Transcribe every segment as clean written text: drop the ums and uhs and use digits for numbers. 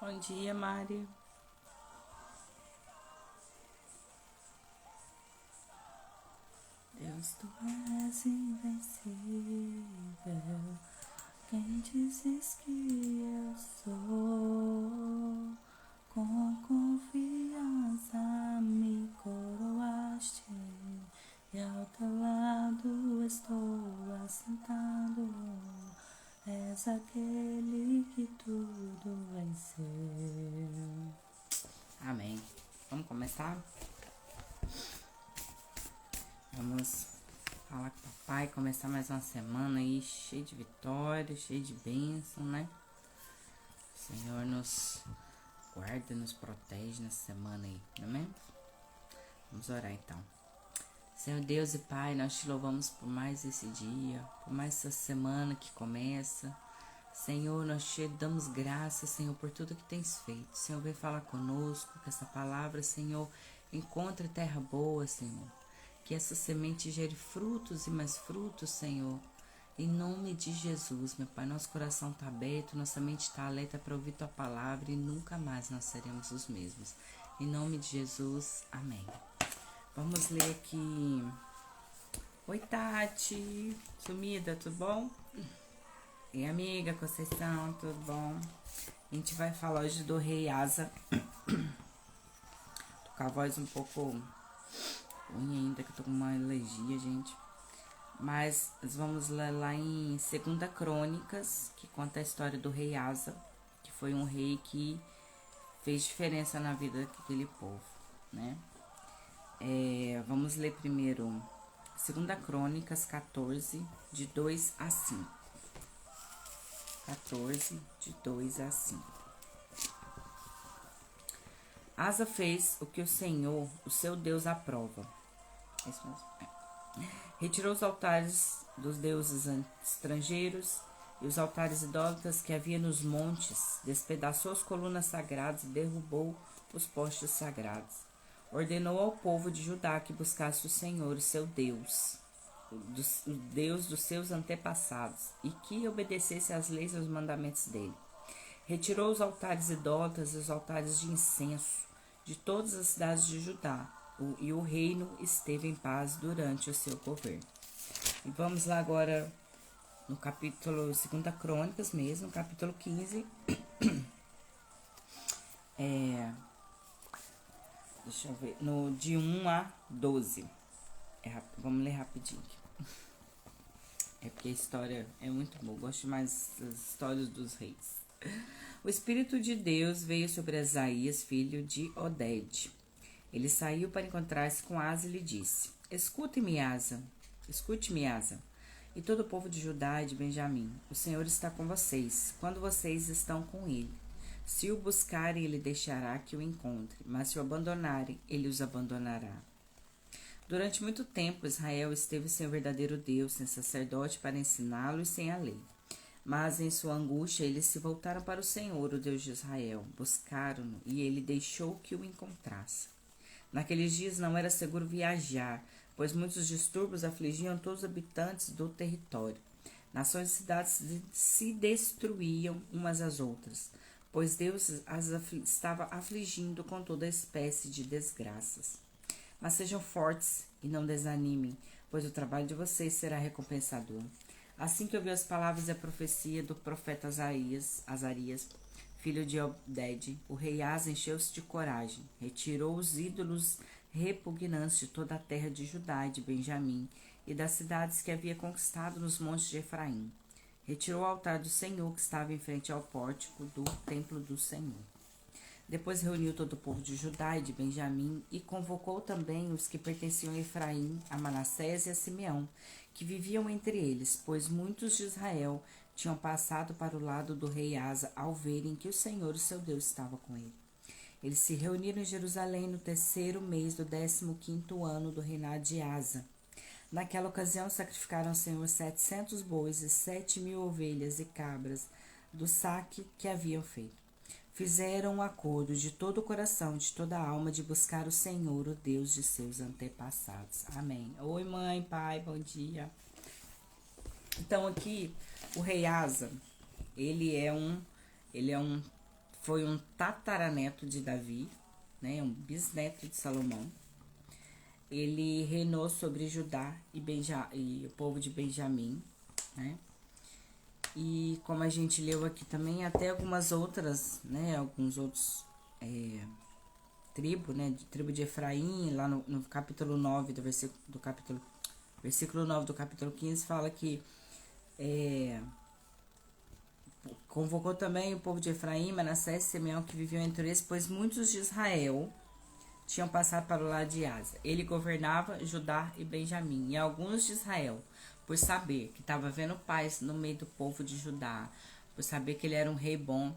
Bom dia, Mari. Deus, tu és invencível. Quem dizes que eu sou? Com confiança me coroaste, e ao teu lado estou assentado. És aquele que tudo venceu. Amém. Vamos começar? Vamos falar com o papai, começar mais uma semana aí cheia de vitória, cheia de bênção, né? O Senhor nos guarda, nos protege nessa semana aí, amém? Vamos orar então. Senhor Deus e Pai, nós te louvamos por mais esse dia, por mais essa semana que começa. Senhor, nós te damos graças, Senhor, por tudo que tens feito. Senhor, vem falar conosco, que essa palavra, Senhor, encontre terra boa, Senhor. Que essa semente gere frutos e mais frutos, Senhor. Em nome de Jesus, meu Pai, nosso coração está aberto, nossa mente está alerta para ouvir Tua palavra e nunca mais nós seremos os mesmos. Em nome de Jesus, amém. Vamos ler aqui. Oi, Tati. Sumida, tudo bom? E amiga, Conceição, tudo bom? A gente vai falar hoje do rei Asa. Tô com a voz um pouco ruim ainda, que eu tô com uma alergia, gente. Mas nós vamos ler lá em 2 Crônicas, que conta a história do rei Asa, que foi um rei que fez diferença na vida daquele povo, né? Vamos ler primeiro 2 Crônicas 14, de 2 a 5. 14, de 2 a 5. Asa fez o que o Senhor, o seu Deus, aprova. É isso mesmo? Retirou os altares dos deuses estrangeiros e os altares idólatras que havia nos montes, despedaçou as colunas sagradas e derrubou os postes sagrados. Ordenou ao povo de Judá que buscasse o Senhor, o seu Deus, o Deus dos seus antepassados, e que obedecesse às leis e aos mandamentos dele. Retirou os altares idólatras e os altares de incenso de todas as cidades de Judá, e o reino esteve em paz durante o seu governo. E vamos lá agora no capítulo 2 Crônicas mesmo, capítulo 15. Deixa eu ver, no de 1 a 12. Vamos ler rapidinho. É porque a história é muito boa, eu gosto mais das histórias dos reis. O Espírito de Deus veio sobre Asaías, filho de Oded. Ele saiu para encontrar-se com Asa e lhe disse: Escute-me, Asa, e todo o povo de Judá e de Benjamim. O Senhor está com vocês, quando vocês estão com ele. Se o buscarem, ele deixará que o encontre, mas se o abandonarem, ele os abandonará. Durante muito tempo, Israel esteve sem o verdadeiro Deus, sem sacerdote para ensiná-lo e sem a lei. Mas em sua angústia, eles se voltaram para o Senhor, o Deus de Israel, buscaram-no e ele deixou que o encontrasse. Naqueles dias não era seguro viajar, pois muitos distúrbios afligiam todos os habitantes do território. Nações e cidades se destruíam umas às outras, pois Deus estava afligindo com toda espécie de desgraças. Mas sejam fortes e não desanimem, pois o trabalho de vocês será recompensador. Assim que ouviu as palavras e a profecia do profeta Azarias, filho de Oded, o rei Asa encheu-se de coragem, retirou os ídolos repugnantes de toda a terra de Judá e de Benjamim e das cidades que havia conquistado nos montes de Efraim. Retirou o altar do Senhor que estava em frente ao pórtico do templo do Senhor. Depois reuniu todo o povo de Judá e de Benjamim e convocou também os que pertenciam a Efraim, a Manassés e a Simeão, que viviam entre eles, pois muitos de Israel tinham passado para o lado do rei Asa ao verem que o Senhor, o seu Deus, estava com ele. Eles se reuniram em Jerusalém no 3º mês do 15º ano do reinado de Asa. Naquela ocasião sacrificaram ao Senhor 700 bois e 7.000 ovelhas e cabras do saque que haviam feito. Fizeram um acordo de todo o coração, de toda a alma, de buscar o Senhor, o Deus de seus antepassados. Amém. Oi, mãe, pai, bom dia. Então, aqui, o rei Asa, ele é um foi um tataraneto de Davi, né, um bisneto de Salomão. Ele reinou sobre Judá e o povo de Benjamim, né? E como a gente leu aqui também, até algumas outras, né, alguns outros tribos, né, de tribo de Efraim, lá no capítulo 9 versículo 9 do capítulo 15, fala que convocou também o povo de Efraim, Manassés e Simeão que viviam entre eles, pois muitos de Israel tinham passado para o lado de Asa. Ele governava Judá e Benjamim, e alguns de Israel, por saber que estava vendo paz no meio do povo de Judá, por saber que ele era um rei bom,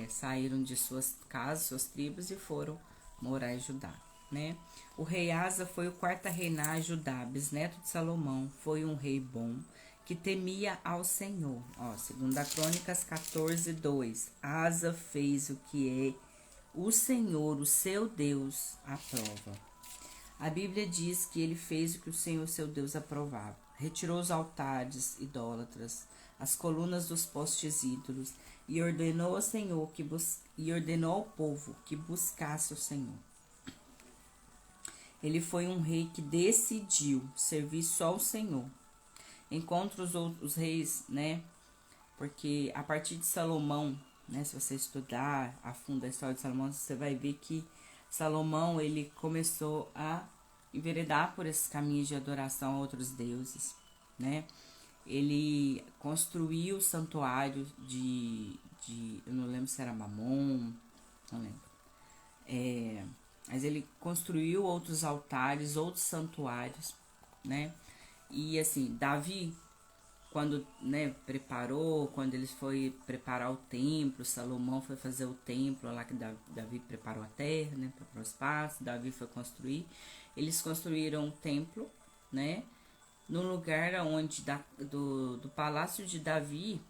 saíram de suas casas, suas tribos e foram morar em Judá, né? O rei Asa foi o quarto a reinar em Judá, bisneto de Salomão, foi um rei bom, que temia ao Senhor. Ó, 2 Crônicas 14:2. Asa fez o que o Senhor, o seu Deus, aprova. A Bíblia diz que ele fez o que o Senhor, seu Deus, aprovava. Retirou os altares idólatras, as colunas dos postes ídolos, e ordenou ao Senhor e ordenou ao povo que buscasse o Senhor. Ele foi um rei que decidiu servir só ao Senhor. Encontra os outros reis, né? Porque a partir de Salomão, né? Se você estudar a fundo a história de Salomão, você vai ver que Salomão, ele começou a enveredar por esses caminhos de adoração a outros deuses, né? Ele construiu o santuário eu não lembro se era Mamon, não lembro. Mas ele construiu outros altares, outros santuários, né? E assim, Davi, quando, né, quando eles foi preparar o templo, Salomão foi fazer o templo lá que Davi preparou a terra, né, para o espaço, Davi foi construir. Eles construíram um templo, né, no lugar onde do palácio de Davi,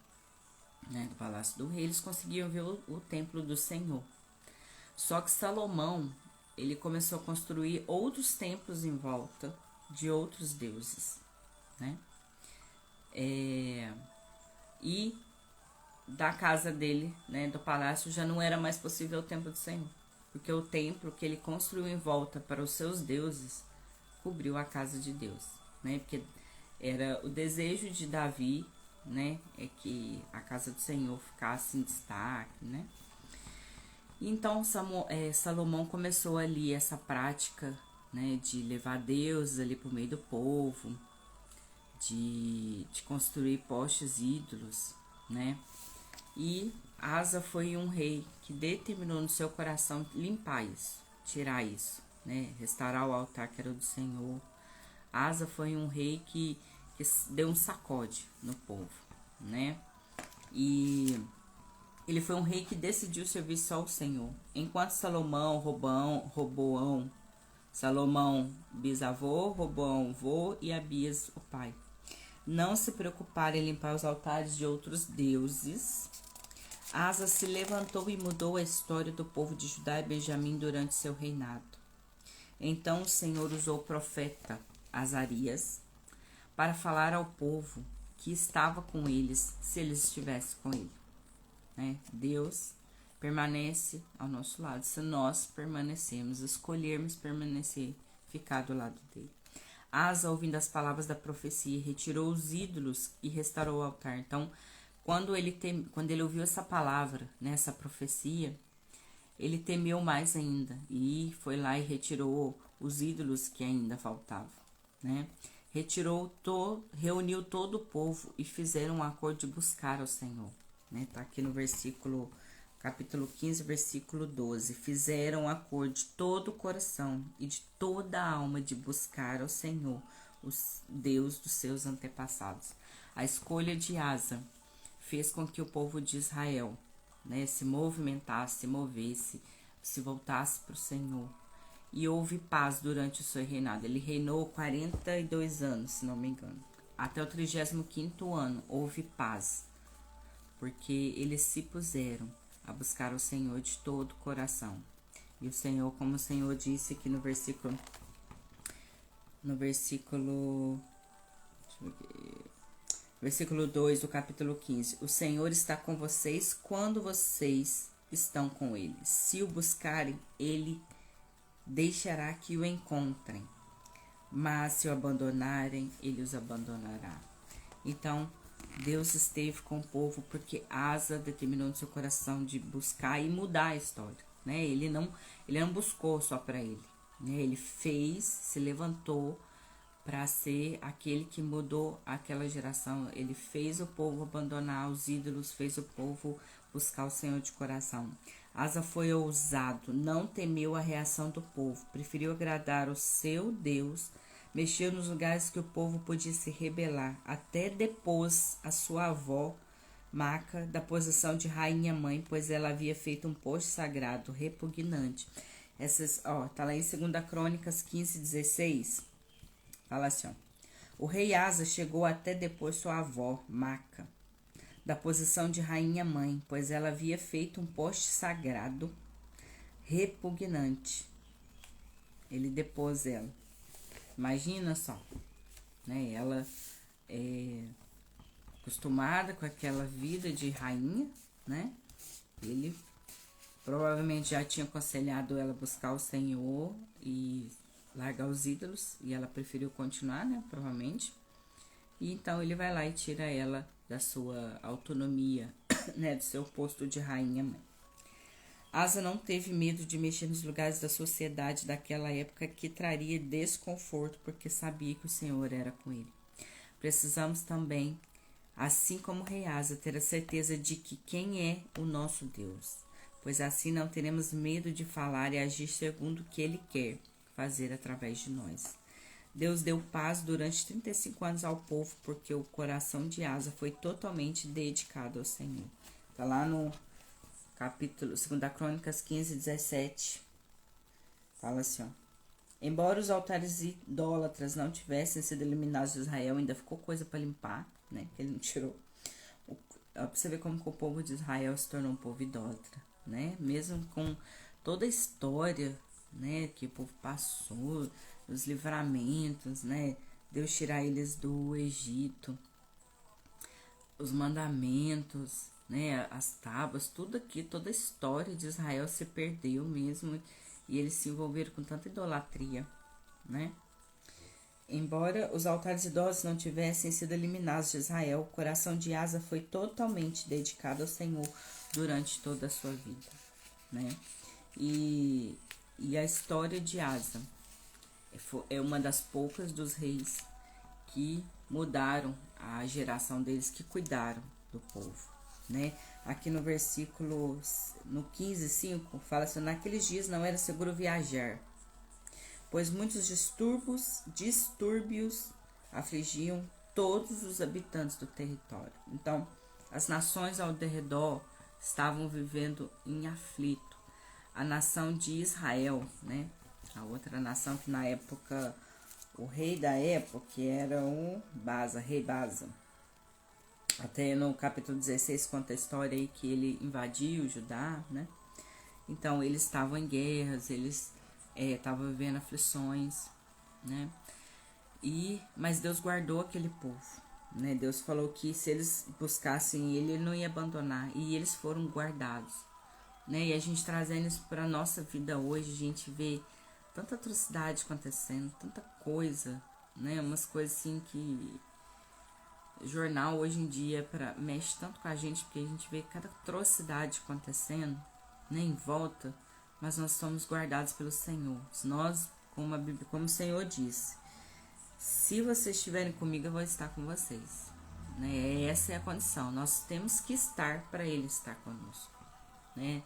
né, do palácio do rei, eles conseguiam ver o templo do Senhor. Só que Salomão, ele começou a construir outros templos em volta de outros deuses, né? E da casa dele, né, do palácio, já não era mais possível o templo do Senhor, porque o templo que ele construiu em volta para os seus deuses cobriu a casa de Deus, né? Porque era o desejo de Davi, né, é que a casa do Senhor ficasse em destaque, né? Então Salomão começou ali essa prática, né, de levar Deus ali para o meio do povo, de construir postes ídolos, né? E Asa foi um rei que determinou no seu coração limpar isso, tirar isso, né? Restaurar o altar que era do Senhor. Asa foi um rei que deu um sacode no povo, né? E ele foi um rei que decidiu servir só ao Senhor. Enquanto Salomão bisavô, Roboão vô e Abias o pai, não se preocuparam em limpar os altares de outros deuses, Asa se levantou e mudou a história do povo de Judá e Benjamim durante seu reinado. Então o Senhor usou o profeta Azarias para falar ao povo que estava com eles, se eles estivessem com ele, né? Deus permanece ao nosso lado, se nós permanecermos, escolhermos permanecer, ficar do lado dele. Asa, ouvindo as palavras da profecia, retirou os ídolos e restaurou o altar. Então, quando ele ouviu essa palavra, né, essa profecia, ele temeu mais ainda e foi lá e retirou os ídolos que ainda faltavam, né? Reuniu todo o povo e fizeram um acordo de buscar ao Senhor, né? Tá aqui no capítulo 15, versículo 12. Fizeram um acordo de todo o coração e de toda a alma de buscar ao Senhor, o Deus dos seus antepassados. A escolha de Asa fez com que o povo de Israel, né, se movimentasse, se movesse, se voltasse para o Senhor. E houve paz durante o seu reinado. Ele reinou 42 anos, se não me engano. Até o 35º ano houve paz, porque eles se puseram a buscar o Senhor de todo o coração. E o Senhor, como o Senhor disse aqui no versículo deixa eu ver, Versículo 2 do capítulo 15. O Senhor está com vocês quando vocês estão com ele. Se o buscarem, ele deixará que o encontrem. Mas se o abandonarem, ele os abandonará. Então, Deus esteve com o povo porque Asa determinou no seu coração de buscar e mudar a história, né? Ele não buscou só para ele, né? Ele se levantou para ser aquele que mudou aquela geração. Ele fez o povo abandonar os ídolos, fez o povo buscar o Senhor de coração. Asa foi ousado, não temeu a reação do povo, preferiu agradar o seu Deus, mexeu nos lugares que o povo podia se rebelar, até depôs a sua avó, Maca, da posição de rainha-mãe, pois ela havia feito um poste sagrado repugnante. Tá lá em 2 Crônicas 15:16. Fala assim, ó. O rei Asa chegou até depor sua avó, Maca, da posição de rainha-mãe, pois ela havia feito um poste sagrado repugnante. Ele depôs ela. Imagina só, né? Ela é acostumada com aquela vida de rainha, né? Ele provavelmente já tinha aconselhado ela a buscar o Senhor e largar os ídolos, e ela preferiu continuar, né? Provavelmente. E então ele vai lá e tira ela da sua autonomia, né? Do seu posto de rainha-mãe. Asa não teve medo de mexer nos lugares da sociedade daquela época que traria desconforto, porque sabia que o Senhor era com ele. Precisamos também, assim como o rei Asa, ter a certeza de que quem é o nosso Deus, pois assim não teremos medo de falar e agir segundo o que ele quer fazer através de nós. Deus deu paz durante 35 anos ao povo, porque o coração de Asa foi totalmente dedicado ao Senhor. Tá lá no capítulo 2 Crônicas 15:17. Fala assim, ó. Embora os altares idólatras não tivessem sido eliminados de Israel, ainda ficou coisa para limpar, né? Que ele não tirou. Pra você ver como que o povo de Israel se tornou um povo idólatra, né? Mesmo com toda a história, né? Que o povo passou, os livramentos, né? Deus tirar eles do Egito, os mandamentos, né, as tábuas, tudo aqui, toda a história de Israel se perdeu mesmo, e eles se envolveram com tanta idolatria, né? Embora os altares idólatras não tivessem sido eliminados de Israel, o coração de Asa foi totalmente dedicado ao Senhor durante toda a sua vida, né? E a história de Asa é uma das poucas dos reis que mudaram a geração deles, que cuidaram do povo, né? Aqui no versículo, no 15:5, fala assim: naqueles dias não era seguro viajar, pois muitos distúrbios afligiam todos os habitantes do território. Então, as nações ao redor estavam vivendo em aflito. A nação de Israel, né? A outra nação que na época, o rei da época, que era o rei Baasa. Até no capítulo 16 conta a história aí que ele invadiu Judá, né? Então, eles estavam em guerras, eles estavam vivendo aflições, né? Mas Deus guardou aquele povo, né? Deus falou que se eles buscassem ele não ia abandonar, e eles foram guardados, né? E a gente trazendo isso para nossa vida hoje, a gente vê tanta atrocidade acontecendo, tanta coisa, né? Umas coisas assim que jornal hoje em dia mexe tanto com a gente, porque a gente vê cada atrocidade acontecendo, né, em volta, mas nós somos guardados pelo Senhor. Nós, como a Bíblia, como o Senhor disse, se vocês estiverem comigo, eu vou estar com vocês, né? Essa é a condição. Nós temos que estar para Ele estar conosco, né?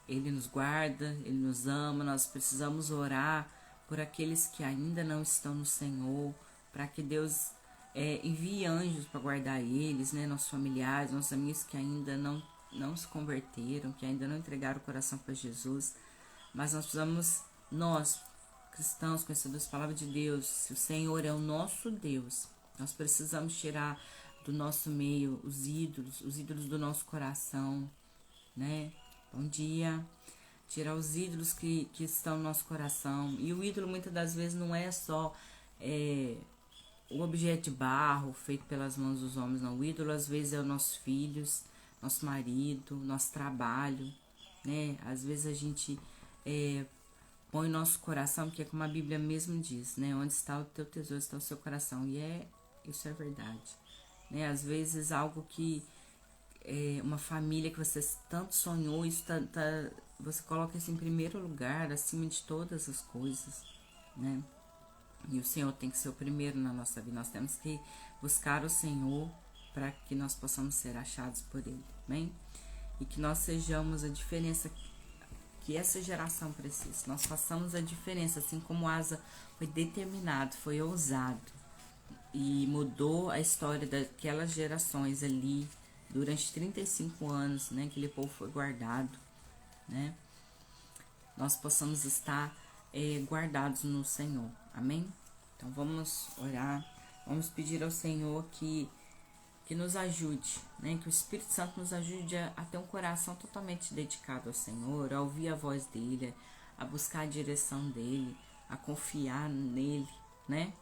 Ele nos guarda, Ele nos ama. Nós precisamos orar por aqueles que ainda não estão no Senhor, para que Deus envie anjos para guardar eles, né? Nossos familiares, nossos amigos que ainda não se converteram, que ainda não entregaram o coração para Jesus. Mas nós precisamos, nós, cristãos, conhecedores da palavra de Deus, se o Senhor é o nosso Deus, nós precisamos tirar do nosso meio os ídolos do nosso coração, né? Bom dia. Tirar os ídolos que estão no nosso coração. E o ídolo muitas das vezes não é só o objeto de barro feito pelas mãos dos homens, não. O ídolo às vezes é os nossos filhos, nosso marido, nosso trabalho, né? Às vezes a gente põe nosso coração, porque é como a Bíblia mesmo diz, né? Onde está o teu tesouro, está o seu coração. E isso é verdade, né? Às vezes algo que uma família que você tanto sonhou, isso você coloca isso em primeiro lugar, acima de todas as coisas, né? E o Senhor tem que ser o primeiro na nossa vida. Nós temos que buscar o Senhor para que nós possamos ser achados por Ele, amém? E que nós sejamos a diferença que essa geração precisa. Nós façamos a diferença, assim como Asa foi determinado, foi ousado e mudou a história daquelas gerações ali durante 35 anos, né? Aquele povo foi guardado, né? Nós possamos estar guardados no Senhor, amém? Então vamos orar, vamos pedir ao Senhor que nos ajude, né? Que o Espírito Santo nos ajude a ter um coração totalmente dedicado ao Senhor, a ouvir a voz dele, a buscar a direção dele, a confiar nele, né?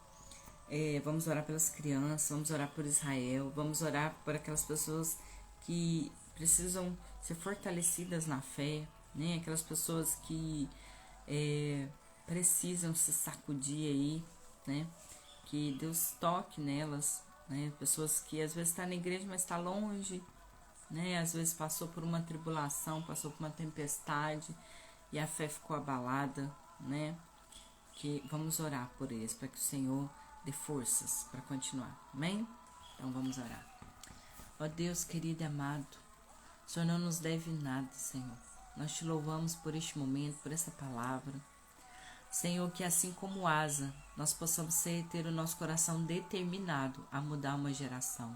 Vamos orar pelas crianças, vamos orar por Israel, vamos orar por aquelas pessoas que precisam ser fortalecidas na fé, né? Aquelas pessoas que precisam se sacudir aí, né? Que Deus toque nelas, né? Pessoas que às vezes estão na igreja, mas está longe, né? Às vezes passou por uma tribulação, passou por uma tempestade e a fé ficou abalada, né? Que vamos orar por eles, para que o Senhor dê forças para continuar, amém? Então vamos orar. Ó Deus querido e amado, o Senhor não nos deve nada, Senhor. Nós te louvamos por este momento, por essa palavra. Senhor, que assim como Asa, nós possamos ter o nosso coração determinado a mudar uma geração.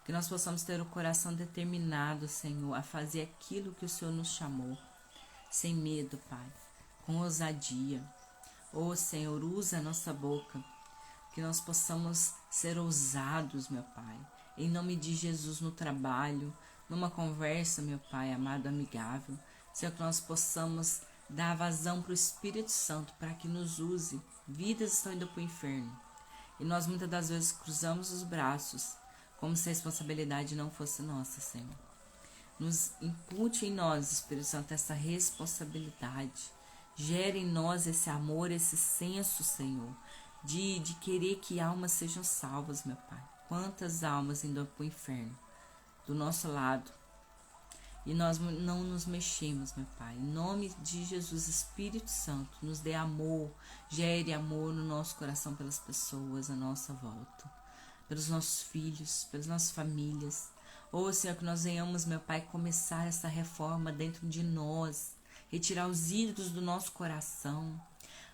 Que nós possamos ter o coração determinado, Senhor, a fazer aquilo que o Senhor nos chamou. Sem medo, Pai, com ousadia. Ô Senhor, usa a nossa boca. Que nós possamos ser ousados, meu Pai. Em nome de Jesus, no trabalho, numa conversa, meu Pai, amado, amigável. Senhor, que nós possamos dar vazão para o Espírito Santo, para que nos use. Vidas estão indo para o inferno. E nós muitas das vezes cruzamos os braços, como se a responsabilidade não fosse nossa, Senhor. Nos impute em nós, Espírito Santo, essa responsabilidade. Gere em nós esse amor, esse senso, Senhor, de querer que almas sejam salvas, meu Pai. Quantas almas indo para o inferno do nosso lado. E nós não nos mexemos, meu Pai. Em nome de Jesus, Espírito Santo, nos dê amor, gere amor no nosso coração pelas pessoas à nossa volta, pelos nossos filhos, pelas nossas famílias. Senhor, que nós venhamos, meu Pai, começar essa reforma dentro de nós, retirar os ídolos do nosso coração,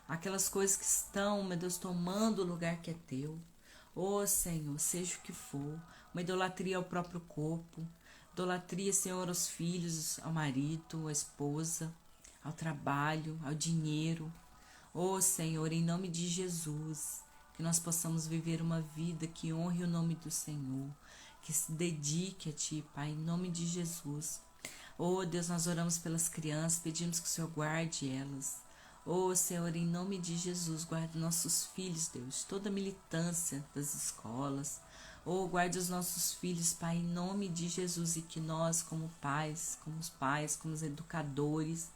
aquelas coisas que estão, meu Deus, tomando o lugar que é teu. Senhor, seja o que for, uma idolatria ao próprio corpo, idolatria, Senhor, aos filhos, ao marido, à esposa, ao trabalho, ao dinheiro. Senhor, em nome de Jesus, que nós possamos viver uma vida que honre o nome do Senhor, que se dedique a Ti, Pai, em nome de Jesus. Deus, nós oramos pelas crianças, pedimos que o Senhor guarde elas. Senhor, em nome de Jesus, guarde nossos filhos, Deus, toda a militância das escolas. Guarde os nossos filhos, Pai, em nome de Jesus, e que nós, como pais, como os educadores,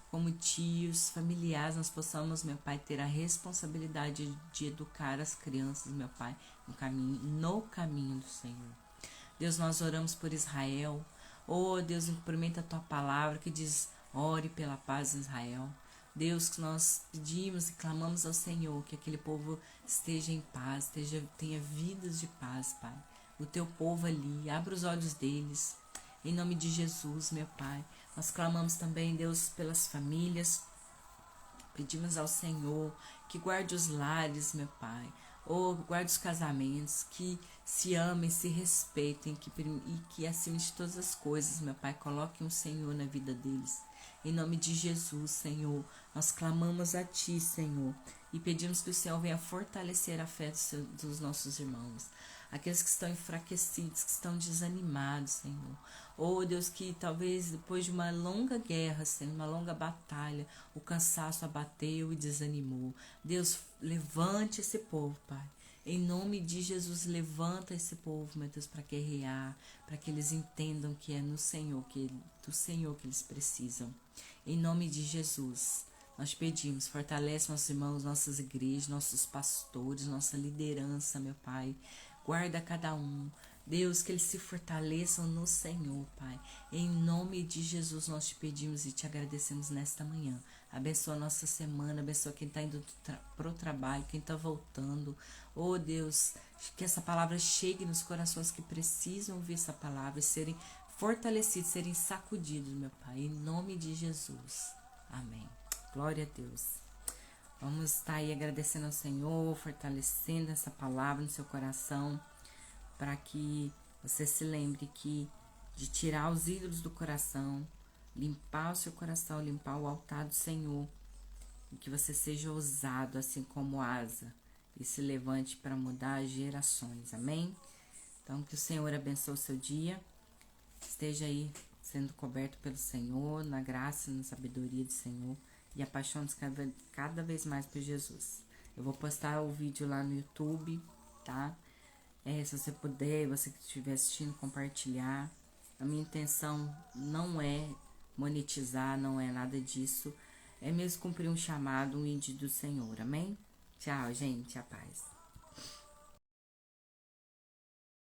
como tios, familiares, nós possamos, meu Pai, ter a responsabilidade de educar as crianças, meu Pai, no caminho do Senhor. Deus, nós oramos por Israel. Deus, cumprimenta a Tua palavra que diz, ore pela paz em Israel. Deus, que nós pedimos e clamamos ao Senhor que aquele povo esteja em paz, tenha vidas de paz, Pai. O Teu povo ali, abra os olhos deles, em nome de Jesus, meu Pai. Nós clamamos também, Deus, pelas famílias, pedimos ao Senhor que guarde os lares, meu Pai. Guarde os casamentos, que se amem, se respeitem, e que acima de todas as coisas, meu Pai, coloquem o Senhor na vida deles. Em nome de Jesus, Senhor, nós clamamos a Ti, Senhor, e pedimos que o Senhor venha fortalecer a fé dos nossos irmãos, aqueles que estão enfraquecidos, que estão desanimados, Senhor. Deus, que talvez depois de uma longa guerra, Senhor, uma longa batalha, o cansaço abateu e desanimou. Deus, levante esse povo, Pai, Em nome de Jesus, levanta esse povo, meu Deus, para guerrear, para que eles entendam que é no Senhor, que é do Senhor que eles precisam. Em nome de Jesus, nós pedimos, fortalece nossos irmãos, nossas igrejas, nossos pastores, nossa liderança, meu Pai. Guarda cada um. Deus, que eles se fortaleçam no Senhor, Pai. Em nome de Jesus, nós te pedimos e te agradecemos nesta manhã. Abençoa a nossa semana, abençoa quem está indo para o trabalho, quem está voltando. Oh, Deus, que essa palavra chegue nos corações que precisam ouvir essa palavra e serem fortalecidos, serem sacudidos, meu Pai. Em nome de Jesus. Amém. Glória a Deus. Vamos estar aí agradecendo ao Senhor, fortalecendo essa palavra no seu coração, para que você se lembre que de tirar os ídolos do coração, limpar o seu coração, limpar o altar do Senhor, e que você seja ousado, assim como asa, e se levante para mudar as gerações. Amém? Então, que o Senhor abençoe o seu dia, esteja aí sendo coberto pelo Senhor, na graça e na sabedoria do Senhor, e apaixone-se cada vez mais por Jesus. Eu vou postar o vídeo lá no YouTube, tá? Se você puder, você que estiver assistindo, compartilhar. A minha intenção não é monetizar, não é nada disso. É mesmo cumprir um chamado, um ídolo do Senhor. Amém? Tchau, gente. A paz.